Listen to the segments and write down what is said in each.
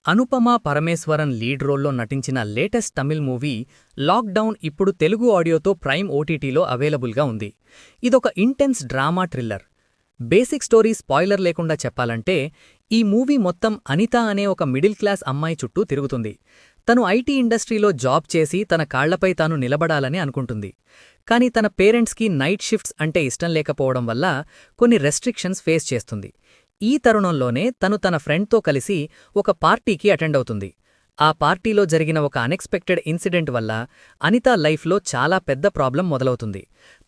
Anupama Parameswaran lead రోల్లో నటించిన latest Tamil movie lockdown ఇప్పుడు తెలుగు ఆడియోతో ప్రైమ్ ఓటీటీలో అవైలబుల్గా ఉంది. ఇదొక intense drama thriller. Basic story spoiler లేకుండా చెప్పాలంటే ఈ మూవీ మొత్తం అనిత అనే ఒక మిడిల్ క్లాస్ అమ్మాయి చుట్టూ తిరుగుతుంది. తను ఐటీ ఇండస్ట్రీలో జాబ్ చేసి తన కాళ్లపై తాను నిలబడాలని అనుకుంటుంది. కానీ తన పేరెంట్స్కి నైట్ షిఫ్ట్స్ అంటే ఇష్టం లేకపోవడం వల్ల కొన్ని రెస్ట్రిక్షన్స్ ఫేస్ చేస్తుంది. ఈ తరుణంలోనే తను తన ఫ్రెండ్తో కలిసి ఒక పార్టీకి అటెండ్ అవుతుంది. ఆ పార్టీలో జరిగిన ఒక అన్ఎక్స్పెక్టెడ్ ఇన్సిడెంట్ వల్ల అనిత లైఫ్లో చాలా పెద్ద ప్రాబ్లం మొదలవుతుంది.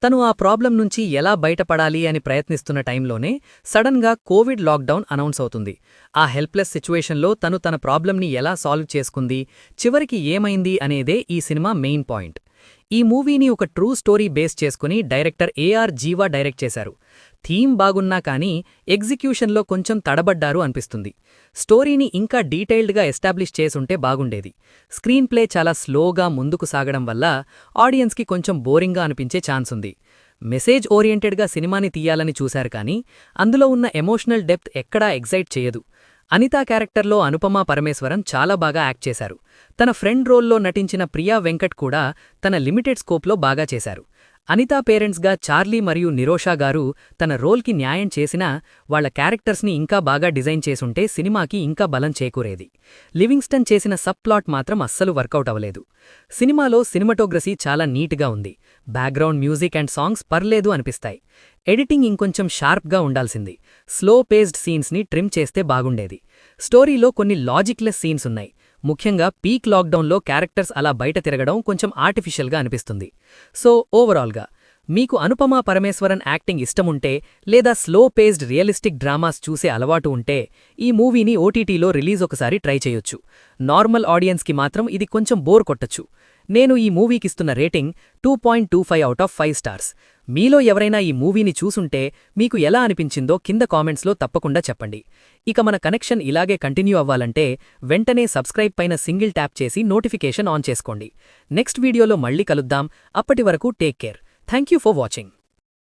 తను ఆ ప్రాబ్లం నుంచి ఎలా బయటపడాలి అని ప్రయత్నిస్తున్న టైంలోనే సడన్గా కోవిడ్ లాక్డౌన్ అనౌన్స్ అవుతుంది. ఆ హెల్ప్లెస్ సిచ్యువేషన్లో తను తన ప్రాబ్లంని ఎలా సాల్వ్ చేసుకుంది, చివరికి ఏమైంది అనేదే ఈ సినిమా మెయిన్ పాయింట్. ఈ మూవీని ఒక ట్రూ స్టోరీ బేస్ చేసుకుని డైరెక్టర్ ఏఆర్ జీవా డైరెక్ట్ చేశారు. థీమ్ బాగున్నా కానీ ఎగ్జిక్యూషన్లో కొంచెం తడబడ్డారు అనిపిస్తుంది. స్టోరీని ఇంకా డీటెయిల్డ్గా ఎస్టాబ్లిష్ చేసుంటే బాగుండేది. స్క్రీన్ ప్లే చాలా స్లోగా ముందుకు సాగడం వల్ల ఆడియన్స్కి కొంచెం బోరింగ్గా అనిపించే ఛాన్స్ ఉంది. మెసేజ్ ఓరియంటెడ్గా సినిమాని తీయాలని చూశారు కానీ అందులో ఉన్న ఎమోషనల్ డెప్త్ ఎక్కడా ఎగ్జైట్ చేయదు. అనితా క్యారెక్టర్లో అనుపమ పరమేశ్వరన్ చాలా బాగా యాక్ట్ చేశారు. తన ఫ్రెండ్ రోల్లో నటించిన ప్రియా వెంకట్ కూడా తన లిమిటెడ్ స్కోప్లో బాగా చేశారు. అనితా పేరెంట్స్గా చార్లీ మరియు నిరోషా గారు తన రోల్కి న్యాయం చేసినా వాళ్ల క్యారెక్టర్స్ని ఇంకా బాగా డిజైన్ చేసుంటే సినిమాకి ఇంకా బలం చేకూరేది. లివింగ్స్టన్ చేసిన సబ్ ప్లాట్ మాత్రం అస్సలు వర్కౌట్ అవ్వలేదు. సినిమాలో సినిమాటోగ్రఫీ చాలా నీట్గా ఉంది. బ్యాక్గ్రౌండ్ మ్యూజిక్ అండ్ సాంగ్స్ పర్లేదు అనిపిస్తాయి. ఎడిటింగ్ ఇంకొంచెం షార్ప్గా ఉండాల్సింది. స్లో పేస్డ్ సీన్స్ని ట్రిమ్ చేస్తే బాగుండేది. స్టోరీలో కొన్ని లాజిక్లెస్ సీన్స్ ఉన్నాయి. ముఖ్యంగా పీక్ లాక్డౌన్లో క్యారెక్టర్స్ అలా బయట తిరగడం కొంచెం ఆర్టిఫిషియల్గా అనిపిస్తుంది. సో ఓవరాల్గా మీకు అనుపమ పరమేశ్వరన్ యాక్టింగ్ ఇష్టముంటే లేదా స్లో పేస్డ్ రియలిస్టిక్ డ్రామాస్ చూసే అలవాటు ఉంటే ఈ మూవీని ఓటీటీలో రిలీజ్ ఒకసారి ట్రై చేయొచ్చు. నార్మల్ ఆడియన్స్కి మాత్రం ఇది కొంచెం బోర్ కొట్టచ్చు. నేను ఈ మూవీకిస్తున్న రేటింగ్ 2.25/5 స్టార్స్. మీలో ఎవరైనా ఈ మూవీని చూసుంటే మీకు ఎలా అనిపించిందో కింద కామెంట్స్లో తప్పకుండా చెప్పండి. ఇక మన కనెక్షన్ ఇలాగే కంటిన్యూ అవ్వాలంటే వెంటనే సబ్స్క్రైబ్ పైన సింగిల్ ట్యాప్ చేసి నోటిఫికేషన్ ఆన్ చేసుకోండి. నెక్స్ట్ వీడియోలో మళ్ళీ కలుద్దాం. అప్పటి వరకు take care. Thank you for watching.